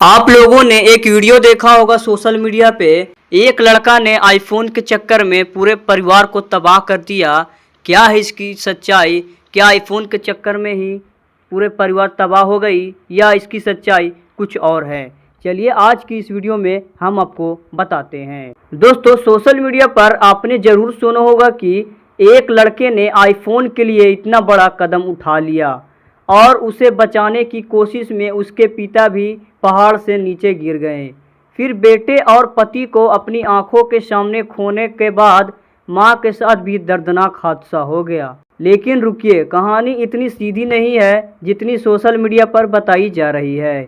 आप लोगों ने एक वीडियो देखा होगा सोशल मीडिया पे। एक लड़का ने आईफोन के चक्कर में पूरे परिवार को तबाह कर दिया। क्या है इसकी सच्चाई? क्या आईफोन के चक्कर में ही पूरे परिवार तबाह हो गई या इसकी सच्चाई कुछ और है? चलिए आज की इस वीडियो में हम आपको बताते हैं। दोस्तों, सोशल मीडिया पर आपने ज़रूर सुना होगा कि एक लड़के ने आईफोन के लिए इतना बड़ा कदम उठा लिया और उसे बचाने की कोशिश में उसके पिता भी पहाड़ से नीचे गिर गए। फिर बेटे और पति को अपनी आंखों के सामने खोने के बाद मां के साथ भी दर्दनाक हादसा हो गया। लेकिन रुकिए, कहानी इतनी सीधी नहीं है जितनी सोशल मीडिया पर बताई जा रही है,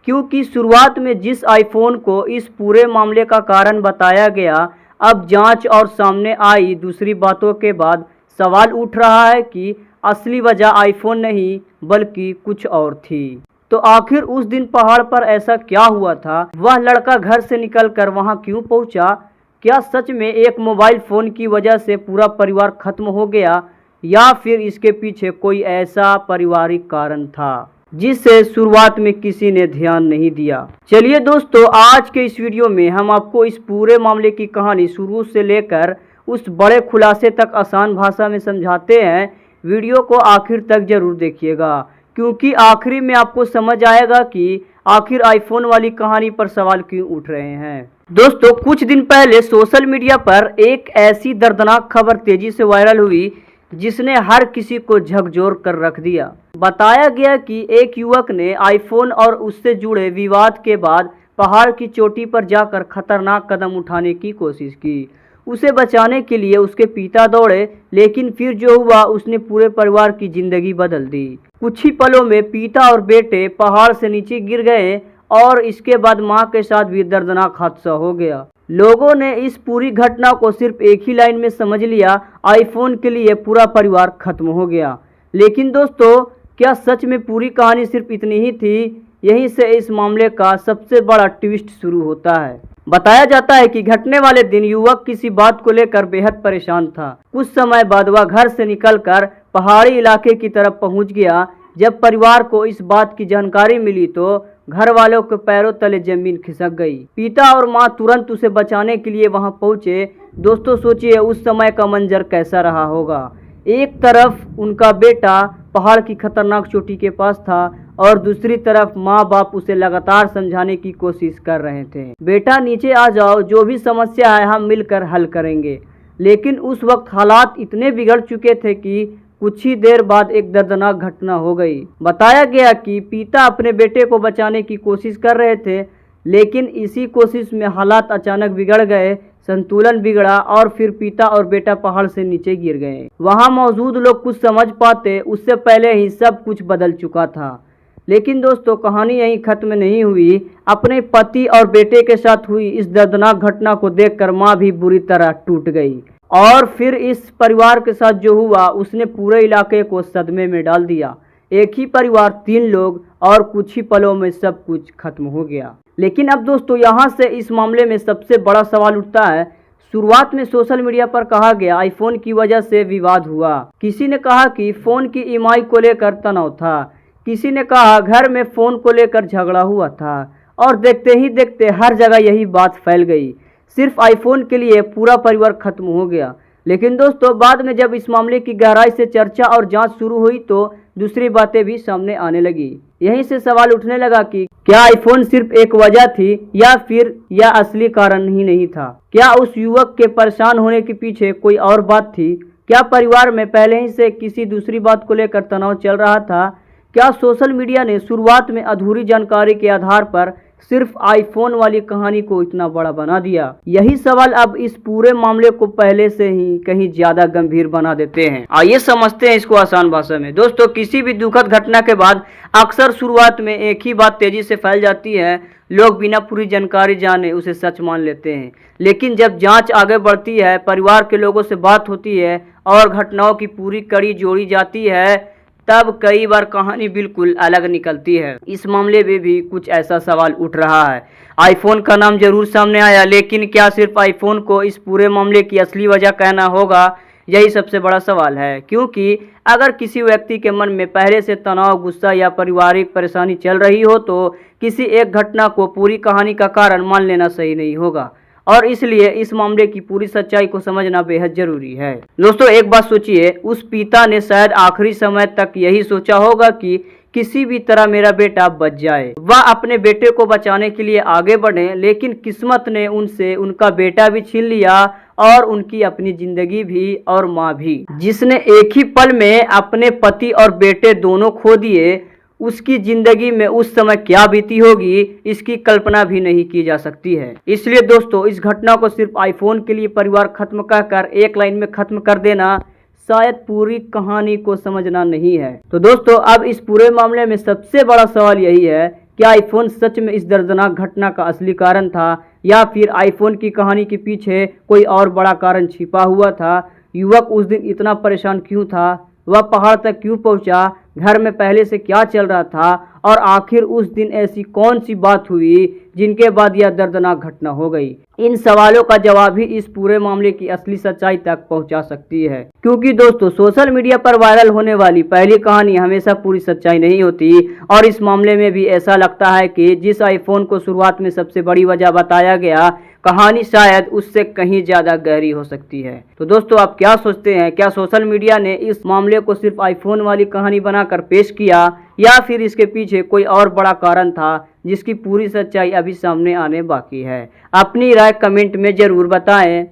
क्योंकि शुरुआत में जिस आईफोन को इस पूरे मामले का कारण बताया गया, अब जांच और सामने आई दूसरी बातों के बाद सवाल उठ रहा है कि असली वजह आईफोन नहीं बल्कि कुछ और थी। तो आखिर उस दिन पहाड़ पर ऐसा क्या हुआ था? वह लड़का घर से निकलकर वहां क्यों पहुंचा? क्या सच में एक मोबाइल फ़ोन की वजह से पूरा परिवार खत्म हो गया या फिर इसके पीछे कोई ऐसा पारिवारिक कारण था जिससे शुरुआत में किसी ने ध्यान नहीं दिया? चलिए दोस्तों, आज के इस वीडियो में हम आपको इस पूरे मामले की कहानी शुरू से लेकर उस बड़े खुलासे तक आसान भाषा में समझाते हैं। वीडियो को आखिर तक जरूर देखिएगा, क्योंकि आखिरी में आपको समझ आएगा कि आखिर आईफोन वाली कहानी पर सवाल क्यों उठ रहे हैं। दोस्तों, कुछ दिन पहले सोशल मीडिया पर एक ऐसी दर्दनाक खबर तेजी से वायरल हुई जिसने हर किसी को झकझोर कर रख दिया। बताया गया कि एक युवक ने आईफोन और उससे जुड़े विवाद के बाद पहाड़ की चोटी पर जाकर खतरनाक कदम उठाने की कोशिश की। उसे बचाने के लिए उसके पिता दौड़े, लेकिन फिर जो हुआ उसने पूरे परिवार की जिंदगी बदल दी। कुछ ही पलों में पिता और बेटे पहाड़ से नीचे गिर गए और इसके बाद मां के साथ भी दर्दनाक हादसा हो गया। लोगों ने इस पूरी घटना को सिर्फ एक ही लाइन में समझ लिया, आईफोन के लिए पूरा परिवार खत्म हो गया। लेकिन दोस्तों, क्या सच में पूरी कहानी सिर्फ इतनी ही थी? यहीं से इस मामले का सबसे बड़ा ट्विस्ट शुरू होता है। बताया जाता है कि घटने वाले दिन युवक किसी बात को लेकर बेहद परेशान था। कुछ समय बाद वह घर से निकलकर पहाड़ी इलाके की तरफ पहुंच गया। जब परिवार को इस बात की जानकारी मिली तो घर वालों के पैरों तले जमीन खिसक गई। पिता और मां तुरंत उसे बचाने के लिए वहां पहुंचे। दोस्तों, सोचिए उस समय का मंजर कैसा रहा होगा। एक तरफ उनका बेटा पहाड़ की खतरनाक चोटी के पास था और दूसरी तरफ माँ बाप उसे लगातार समझाने की कोशिश कर रहे थे। बेटा नीचे आ जाओ, जो भी समस्या है हम मिलकर हल करेंगे। लेकिन उस वक्त हालात इतने बिगड़ चुके थे कि कुछ ही देर बाद एक दर्दनाक घटना हो गई। बताया गया कि पिता अपने बेटे को बचाने की कोशिश कर रहे थे, लेकिन इसी कोशिश में हालात अचानक बिगड़ गए, संतुलन बिगड़ा और फिर पिता और बेटा पहाड़ से नीचे गिर गए। वहां मौजूद लोग कुछ समझ पाते उससे पहले ही सब कुछ बदल चुका था। लेकिन दोस्तों, कहानी यहीं खत्म नहीं हुई। अपने पति और बेटे के साथ हुई इस दर्दनाक घटना को देखकर मां भी बुरी तरह टूट गई और फिर इस परिवार के साथ जो हुआ उसने पूरे इलाके को सदमे में डाल दिया। एक ही परिवार, 3 लोग और कुछ ही पलों में सब कुछ खत्म हो गया। लेकिन अब दोस्तों, यहाँ से इस मामले में सबसे बड़ा सवाल उठता है। शुरुआत में सोशल मीडिया पर कहा गया आईफोन की वजह से विवाद हुआ। किसी ने कहा कि फ़ोन की ईएमआई को लेकर तनाव था, किसी ने कहा घर में फ़ोन को लेकर झगड़ा हुआ था और देखते ही देखते हर जगह यही बात फैल गई। सिर्फ आईफोन के लिए पूरा परिवार खत्म हो गया। लेकिन दोस्तों, बाद में जब इस मामले की गहराई से चर्चा और जांच शुरू हुई तो दूसरी बातें भी सामने आने लगी। यहीं से सवाल उठने लगा कि क्या आईफोन सिर्फ एक वजह थी या फिर यह असली कारण ही नहीं था? क्या उस युवक के परेशान होने के पीछे कोई और बात थी? क्या परिवार में पहले ही से किसी दूसरी बात को लेकर तनाव चल रहा था? क्या सोशल मीडिया ने शुरुआत में अधूरी जानकारी के आधार पर सिर्फ आईफोन वाली कहानी को इतना बड़ा बना दिया? यही सवाल अब इस पूरे मामले को पहले से ही कहीं ज्यादा गंभीर बना देते हैं। आइए समझते हैं इसको आसान भाषा में। दोस्तों, किसी भी दुखद घटना के बाद अक्सर शुरुआत में एक ही बात तेजी से फैल जाती है। लोग बिना पूरी जानकारी जाने उसे सच मान लेते हैं। लेकिन जब जांच आगे बढ़ती है, परिवार के लोगों से बात होती है और घटनाओं की पूरी कड़ी जोड़ी जाती है, तब कई बार कहानी बिल्कुल अलग निकलती है। इस मामले में भी कुछ ऐसा सवाल उठ रहा है। आईफोन का नाम जरूर सामने आया, लेकिन क्या सिर्फ आईफोन को इस पूरे मामले की असली वजह कहना होगा यही सबसे बड़ा सवाल है, क्योंकि अगर किसी व्यक्ति के मन में पहले से तनाव, गुस्सा या पारिवारिक परेशानी चल रही हो तो किसी एक घटना को पूरी कहानी का कारण मान लेना सही नहीं होगा, और इसलिए इस मामले की पूरी सच्चाई को समझना बेहद जरूरी है। दोस्तों, एक बात सोचिए, उस पिता ने शायद आखिरी समय तक यही सोचा होगा कि किसी भी तरह मेरा बेटा बच जाए। वह अपने बेटे को बचाने के लिए आगे बढ़े, लेकिन किस्मत ने उनसे उनका बेटा भी छीन लिया और उनकी अपनी जिंदगी भी और माँ भी, जिसने एक ही पल में अपने पति और बेटे दोनों खो दिए। उसकी जिंदगी में उस समय क्या बीती होगी, इसकी कल्पना भी नहीं की जा सकती है। इसलिए दोस्तों, इस घटना को सिर्फ आईफोन के लिए परिवार खत्म कहकर एक लाइन में खत्म कर देना शायद पूरी कहानी को समझना नहीं है। तो दोस्तों, अब इस पूरे मामले में सबसे बड़ा सवाल यही है, क्या आईफोन सच में इस दर्दनाक घटना का असली कारण था, या फिर आईफोन की कहानी के पीछे कोई और बड़ा कारण छिपा हुआ था। युवक उस दिन इतना परेशान क्यों था, वह पहाड़ तक क्यों पहुंचा, घर में पहले से क्या चल रहा था, और आखिर उस दिन ऐसी कौन सी बात हुई जिनके बाद यह दर्दनाक घटना हो गई। इन सवालों का जवाब ही इस पूरे मामले की असली सच्चाई तक पहुंचा सकती है, क्योंकि दोस्तों, सोशल मीडिया पर वायरल होने वाली पहली कहानी हमेशा पूरी सच्चाई नहीं होती, और इस मामले में भी ऐसा लगता है कि जिस आईफोन को शुरुआत में सबसे बड़ी वजह बताया गया, कहानी शायद उससे कहीं ज्यादा गहरी हो सकती है। तो दोस्तों, आप क्या सोचते हैं, क्या सोशल मीडिया ने इस मामले को सिर्फ आईफोन वाली कहानी बनाकर पेश किया, या फिर इसके पीछे कोई और बड़ा कारण था जिसकी पूरी सच्चाई अभी सामने आने बाकी है। अपनी राय कमेंट में जरूर बताएं।